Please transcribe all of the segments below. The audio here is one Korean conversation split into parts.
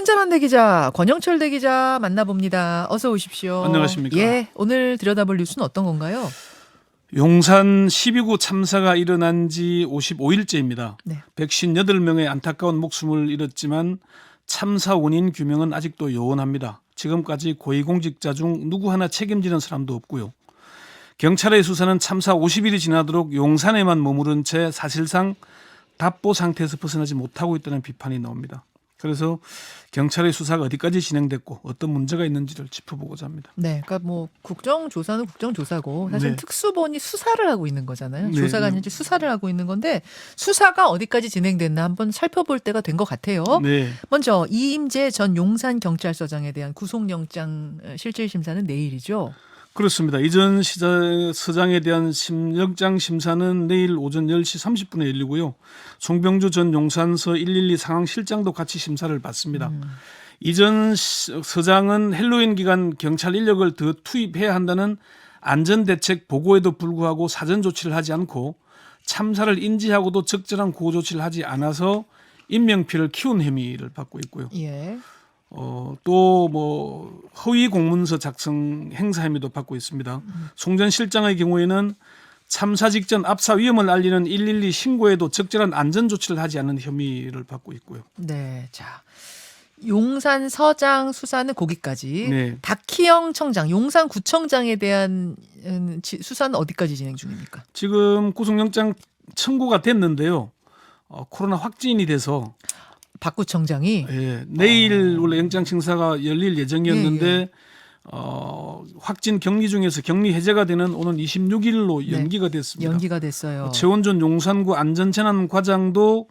친절한 대기자 권영철 대기자 만나봅니다. 어서 오십시오. 안녕하십니까. 예, 오늘 들여다볼 뉴스는 어떤 건가요? 용산 12구 참사가 일어난 지 55일째입니다. 네. 158명의 안타까운 목숨을 잃었지만 참사 원인 규명은 아직도 요원합니다. 지금까지 고위공직자 중 누구 하나 책임지는 사람도 없고요. 경찰의 수사는 참사 50일이 지나도록 용산에만 머무른 채 사실상 답보 상태에서 벗어나지 못하고 있다는 비판이 나옵니다. 그래서 경찰의 수사가 어디까지 진행됐고 어떤 문제가 있는지를 짚어보고자 합니다. 네, 그러니까 뭐 국정조사는 국정조사고 사실 네. 특수본이 수사를 하고 있는 거잖아요. 네. 조사가 아니지 수사를 하고 있는 건데 수사가 어디까지 진행됐나 한번 살펴볼 때가 된 것 같아요. 네. 먼저 이임재 전 용산경찰서장에 대한 구속영장 실질 심사는 내일이죠. 그렇습니다. 이전 서장에 대한 영장 심사는 내일 오전 10시 30분에 열리고요. 송병주 전 용산서 112 상황실장도 같이 심사를 받습니다. 이전 서장은 헬로윈 기간 경찰 인력을 더 투입해야 한다는 안전대책 보고에도 불구하고 사전 조치를 하지 않고 참사를 인지하고도 적절한 구호 조치를 하지 않아서 인명피해를 키운 혐의를 받고 있고요. 예. 또 뭐 허위 공문서 작성 행사 혐의도 받고 있습니다. 송 전 실장의 경우에는 참사 직전 압사 위험을 알리는 112 신고에도 적절한 안전 조치를 하지 않은 혐의를 받고 있고요. 네, 자 용산 서장 수사는 거기까지. 네. 박희영 청장, 용산구청장에 대한 수사는 어디까지 진행 중입니까? 지금 구속영장 청구가 됐는데요. 코로나 확진이 돼서 박 구청장이 내일 원래 영장 심사가 열릴 예정이었는데 확진 격리 중에서 격리 해제가 되는 오는 26일로 연기가 됐습니다. 연기가 됐어요. 최원준 용산구 안전재난과장도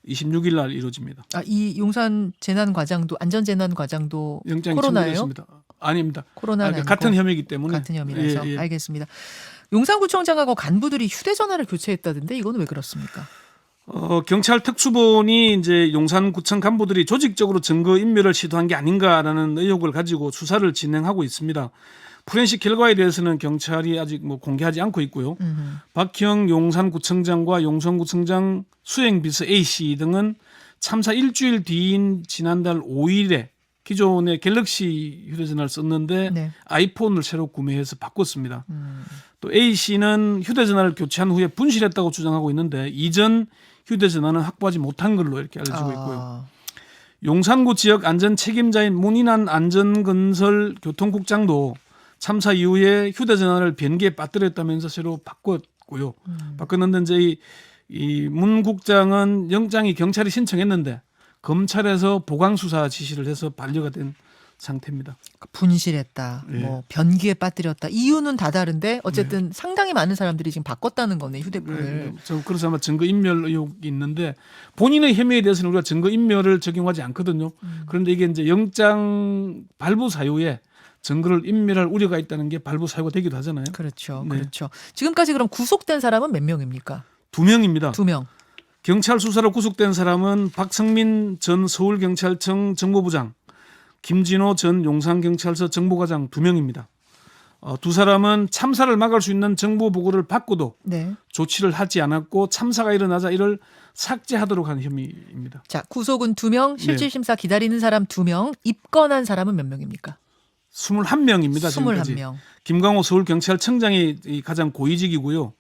26일 날 이루어집니다. 이 용산 재난과장도 안전재난과장도 영장이 코로나예요? 청구됐습니다. 아닙니다. 코로나는 아니고. 같은 혐의이기 때문에. 같은 혐의라서. 예, 예. 알겠습니다. 용산구청장하고 간부들이 휴대전화를 교체했다던데 이건 왜 그렇습니까? 경찰 특수본이 이제 용산구청 간부들이 조직적으로 증거 인멸을 시도한 게 아닌가라는 의혹을 가지고 수사를 진행하고 있습니다. 포렌식 결과에 대해서는 경찰이 아직 뭐 공개하지 않고 있고요. 박형 용산구청장과 용산구청장 수행비서 A씨 등은 참사 일주일 뒤인 지난달 5일에 기존의 갤럭시 휴대전화를 썼는데 네. 아이폰을 새로 구매해서 바꿨습니다. 또 A씨는 휴대전화를 교체한 후에 분실했다고 주장하고 있는데 이전 휴대전화는 확보하지 못한 걸로 이렇게 알려지고 있고요. 용산구 지역 안전 책임자인 문인환 안전건설 교통국장도 참사 이후에 휴대전화를 변기에 빠뜨렸다면서 새로 바꿨고요. 바꿨는데 이제 이 문 국장은 영장이 경찰이 신청했는데 검찰에서 보강 수사 지시를 해서 반려가 된 상태입니다. 분실했다, 예. 뭐 변기에 빠뜨렸다. 이유는 다 다른데 어쨌든 상당히 많은 사람들이 지금 바꿨다는 거네 휴대폰을. 그래서 아마 증거 인멸 의혹이 있는데 본인의 혐의에 대해서는 우리가 증거 인멸을 적용하지 않거든요. 그런데 이게 이제 영장 발부 사유에 증거를 인멸할 우려가 있다는 게 발부 사유가 되기도 하잖아요. 그렇죠, 네. 그렇죠. 지금까지 그럼 구속된 사람은 몇 명입니까? 2명입니다. 2명. 경찰 수사로 구속된 사람은 박성민 전 서울경찰청 정보부장, 김진호 전 용산경찰서 정보과장 2명입니다. 두 사람은 참사를 막을 수 있는 정보 보고를 받고도 네. 조치를 하지 않았고 참사가 일어나자 이를 삭제하도록 한 혐의입니다. 자, 구속은 2명, 실질 심사 기다리는 사람 2명, 입건한 사람은 몇 명입니까? 21명입니다. 지금까지. 21명. 김광호 서울경찰청장이 가장 고위직이고요.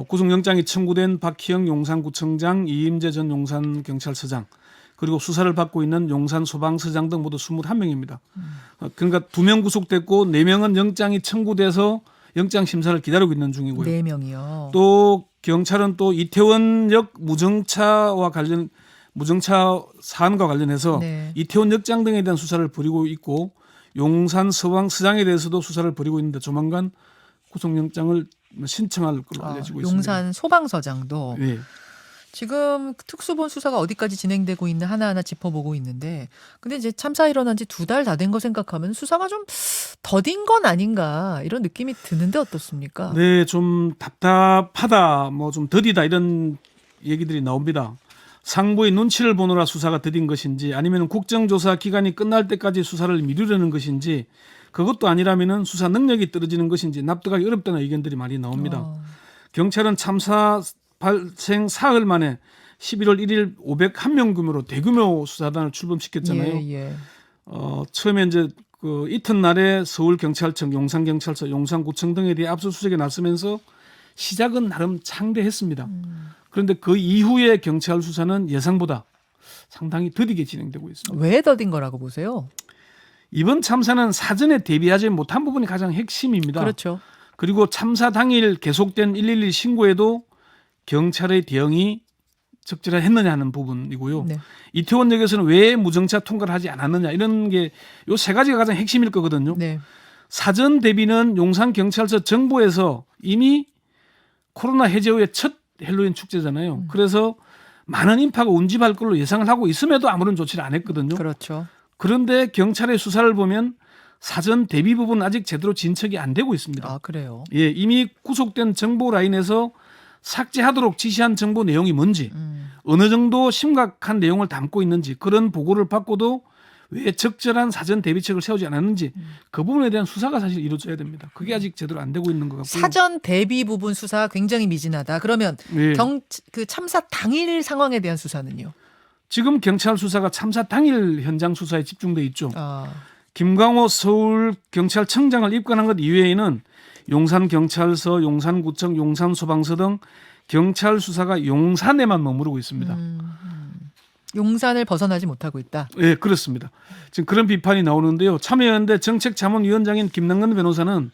구속영장이 청구된 박희영 용산구청장, 이임재 전 용산경찰서장, 그리고 수사를 받고 있는 용산소방서장 등 모두 21명입니다. 그러니까 2명 구속됐고 4명은 영장이 청구돼서 영장 심사를 기다리고 있는 중이고요. 4명이요. 또 경찰은 또 이태원역 무정차 사안과 관련해서 네. 이태원 역장 등에 대한 수사를 벌이고 있고 용산서방서장에 대해서도 수사를 벌이고 있는데 조만간 구속영장을 신청할 걸로 알려지고 있습니다. 용산 소방서장도 네. 지금 특수본 수사가 어디까지 진행되고 있나 하나하나 짚어보고 있는데 근데 이제 참사 일어난 지 2달 다 된 거 생각하면 수사가 좀 더딘 건 아닌가 이런 느낌이 드는데 어떻습니까? 네, 좀 답답하다, 뭐 좀 더디다 이런 얘기들이 나옵니다. 상부의 눈치를 보느라 수사가 더딘 것인지 아니면 국정조사 기간이 끝날 때까지 수사를 미루려는 것인지 그것도 아니라면 수사 능력이 떨어지는 것인지 납득하기 어렵다는 의견들이 많이 나옵니다. 경찰은 참사 발생 사흘 만에 11월 1일 501명 규모로 대규모 수사단을 출범시켰잖아요. 예. 처음에 이제 그 이튿날에 서울경찰청, 용산경찰서, 용산구청 등에 대해 압수수색에 나서면서 시작은 나름 창대했습니다. 그런데 그 이후에 경찰 수사는 예상보다 상당히 더디게 진행되고 있습니다. 왜 더딘 거라고 보세요? 이번 참사는 사전에 대비하지 못한 부분이 가장 핵심입니다. 그렇죠. 그리고 참사 당일 계속된 112 신고에도 경찰의 대응이 적절했느냐 하는 부분이고요. 네. 이태원역에서는 왜 무정차 통과를 하지 않았느냐 이런 게 요 세 가지가 가장 핵심일 거거든요. 네. 사전 대비는 용산경찰서 정보에서 이미 코로나 해제 후에 첫 헬로윈 축제잖아요. 그래서 많은 인파가 운집할 걸로 예상을 하고 있음에도 아무런 조치를 안 했거든요. 그렇죠. 그런데 경찰의 수사를 보면 사전 대비 부분은 아직 제대로 진척이 안 되고 있습니다. 아, 그래요. 예, 이미 구속된 정보 라인에서 삭제하도록 지시한 정보 내용이 뭔지 어느 정도 심각한 내용을 담고 있는지 그런 보고를 받고도 왜 적절한 사전 대비책을 세우지 않았는지 그 부분에 대한 수사가 사실 이루어져야 됩니다. 그게 아직 제대로 안 되고 있는 것 같고요. 사전 대비 부분 수사 굉장히 미진하다. 그러면 예. 그 참사 당일 상황에 대한 수사는요? 지금 경찰 수사가 참사 당일 현장 수사에 집중돼 있죠. 아, 김광호 서울경찰청장을 입건한 것 이외에는 용산경찰서, 용산구청, 용산소방서 등 경찰 수사가 용산에만 머무르고 있습니다. 용산을 벗어나지 못하고 있다. 네, 그렇습니다. 지금 그런 비판이 나오는데요. 참여연대 정책자문위원장인 김남근 변호사는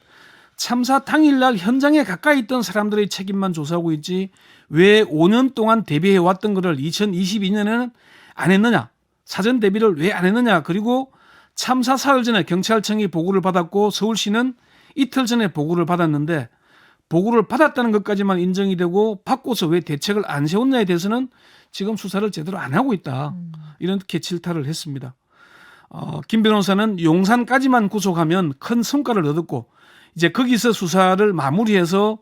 참사 당일날 현장에 가까이 있던 사람들의 책임만 조사하고 있지 왜 5년 동안 대비해 왔던 것을 2022년에는 안 했느냐, 사전 대비를 왜 안 했느냐, 그리고 참사 사흘 전에 경찰청이 보고를 받았고 서울시는 이틀 전에 보고를 받았는데 보고를 받았다는 것까지만 인정이 되고 받고서 왜 대책을 안 세웠냐에 대해서는 지금 수사를 제대로 안 하고 있다. 이렇게 질타를 했습니다. 김 변호사는 용산까지만 구속하면 큰 성과를 얻었고 이제 거기서 수사를 마무리해서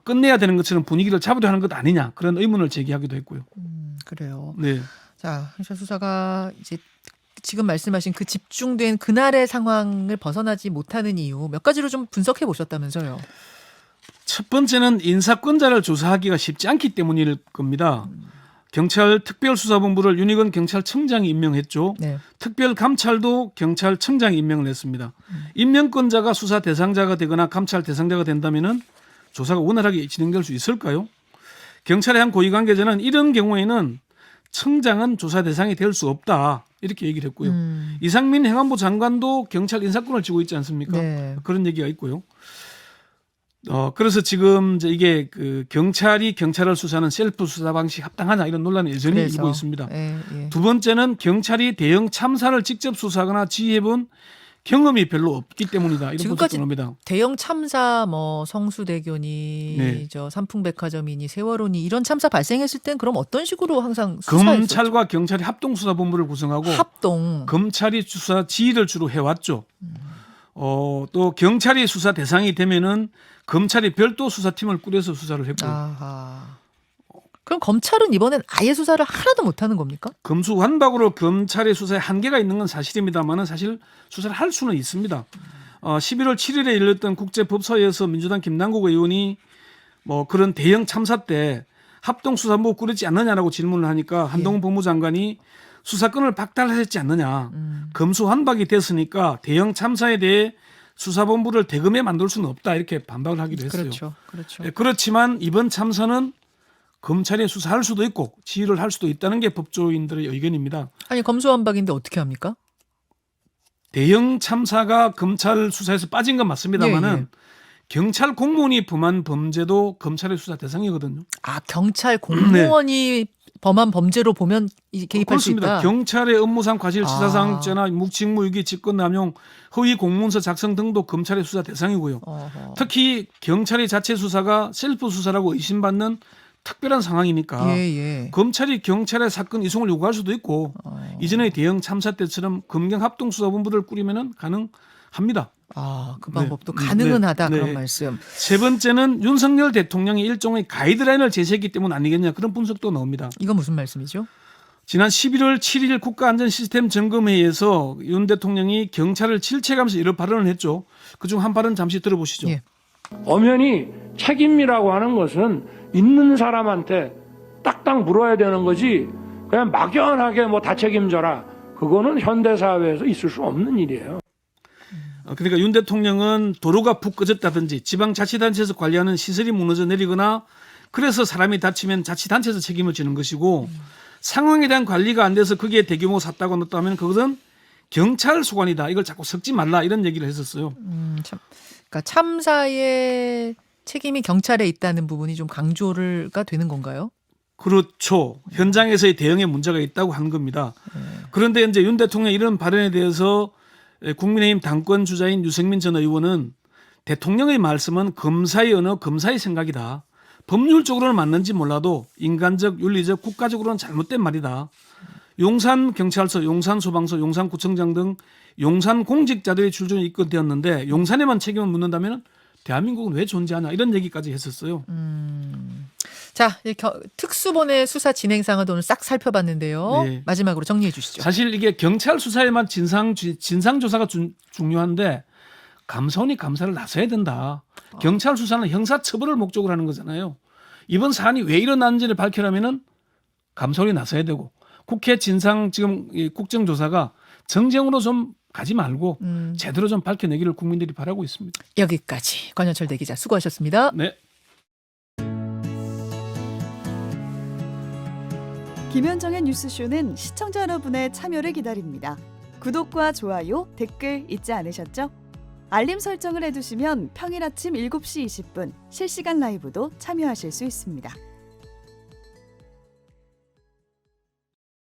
끝내야 되는 것처럼 분위기를 잡으려 하는 것 아니냐 그런 의문을 제기하기도 했고요. 그래요. 네. 자, 경찰 수사가 이제 지금 말씀하신 그 집중된 그날의 상황을 벗어나지 못하는 이유 몇 가지로 좀 분석해 보셨다면서요. 첫 번째는 인사권자를 조사하기가 쉽지 않기 때문일 겁니다. 경찰 특별수사본부를 윤희건 경찰청장이 임명했죠. 네. 특별감찰도 경찰청장이 임명을 했습니다. 임명권자가 수사 대상자가 되거나 감찰 대상자가 된다면 조사가 원활하게 진행될 수 있을까요? 경찰의 한 고위 관계자는 이런 경우에는 청장은 조사 대상이 될 수 없다 이렇게 얘기를 했고요. 이상민 행안부 장관도 경찰 인사권을 쥐고 있지 않습니까? 네. 그런 얘기가 있고요. 그래서 지금 이제 이게 그 경찰이 경찰을 수사하는 셀프 수사 방식 합당하냐 이런 논란이 여전히 그래서, 일고 있습니다. 예. 두 번째는 경찰이 대형 참사를 직접 수사하거나 지휘해본 경험이 별로 없기 때문이다. 이런 지금까지 분석을 합니다. 대형 참사 뭐 성수대교니 네. 저 삼풍백화점이니 세월호니 이런 참사 발생했을 땐 그럼 어떤 식으로 항상 수사했었죠? 검찰과 경찰이 합동수사본부를 구성하고 합동. 검찰이 수사 지휘를 주로 해왔죠. 또 경찰이 수사 대상이 되면은 검찰이 별도 수사팀을 꾸려서 수사를 했고요. 아하. 그럼 검찰은 이번엔 아예 수사를 하나도 못하는 겁니까? 금수환박으로 검찰의 수사에 한계가 있는 건 사실입니다만은 사실 수사를 할 수는 있습니다. 11월 7일에 열렸던 국제법사위에서 민주당 김남국 의원이 뭐 그런 대형 참사 때 합동수사본부 꾸렸지 않느냐라고 질문을 하니까 한동훈 법무장관이 수사권을 박탈하셨지 않느냐. 검수환박이 됐으니까 대형 참사에 대해 수사본부를 대검에 만들 수는 없다 이렇게 반박을 하기도 했어요. 그렇죠. 네, 그렇지만 이번 참사는 검찰이 수사할 수도 있고 지휘를 할 수도 있다는 게 법조인들의 의견입니다. 아니 검수완박인데 어떻게 합니까? 대형 참사가 검찰 수사에서 빠진 건 맞습니다만은 예. 경찰 공무원이 범한 범죄도 검찰의 수사 대상이거든요. 아 경찰 공무원이 범한 범죄로 보면 개입할 수 그렇습니다. 있다. 경찰의 업무상 과실치사상죄나 묵직무유기, 직권남용, 허위 공문서 작성 등도 검찰의 수사 대상이고요. 어허. 특히 경찰의 자체 수사가 셀프 수사라고 의심받는 특별한 상황이니까 예. 검찰이 경찰의 사건 이송을 요구할 수도 있고 이전의 대형 참사 때처럼 검경합동수사본부를 꾸리면 가능합니다. 그 방법도 가능은 하다 그런 말씀. 세 번째는 윤석열 대통령이 일종의 가이드라인을 제시했기 때문 아니겠냐 그런 분석도 나옵니다. 이건 무슨 말씀이죠? 지난 11월 7일 국가안전시스템 점검회의에서 윤 대통령이 경찰을 질책하면서 이런 발언을 했죠. 그중 한 발언 잠시 들어보시죠. 예. 엄연히 책임이라고 하는 것은 있는 사람한테 딱딱 물어야 되는 거지 그냥 막연하게 뭐 다 책임져라. 그거는 현대사회에서 있을 수 없는 일이에요. 그러니까 윤 대통령은 도로가 푹 꺼졌다든지 지방자치단체에서 관리하는 시설이 무너져 내리거나 그래서 사람이 다치면 자치단체에서 책임을 지는 것이고 상황에 대한 관리가 안 돼서 거기에 대규모 샀다고 넣었다면 그것은 경찰 소관이다. 이걸 자꾸 섞지 말라 이런 얘기를 했었어요. 그러니까 참사의 책임이 경찰에 있다는 부분이 좀 강조가 되는 건가요? 그렇죠. 현장에서의 대응에 문제가 있다고 한 겁니다. 그런데 이제 윤 대통령 이런 발언에 대해서 국민의힘 당권 주자인 유승민 전 의원은 대통령의 말씀은 검사의 언어, 검사의 생각이다. 법률적으로는 맞는지 몰라도 인간적, 윤리적, 국가적으로는 잘못된 말이다. 용산경찰서, 용산소방서, 용산구청장 등 용산 공직자들의 출전이 입건되었는데 용산에만 책임을 묻는다면 대한민국은 왜 존재하냐 이런 얘기까지 했었어요. 자, 특수본의 수사 진행 상황을 오늘 싹 살펴봤는데요. 네. 마지막으로 정리해 주시죠. 사실 이게 경찰 수사에만 진상조사가 중요한데 감사원이 감사를 나서야 된다. 경찰 수사는 형사처벌을 목적으로 하는 거잖아요. 이번 사안이 왜 일어났는지를 밝히려면은 감사원이 나서야 되고 국회 진상 지금 국정조사가 정쟁으로 좀 가지 말고 제대로 좀 밝혀내기를 국민들이 바라고 있습니다. 여기까지 권현철 대기자 수고하셨습니다. 네. 김현정의 뉴스쇼는 시청자 여러분의 참여를 기다립니다. 구독과 좋아요, 댓글 잊지 않으셨죠? 알림 설정을 해두시면 평일 아침 7시 20분 실시간 라이브도 참여하실 수 있습니다.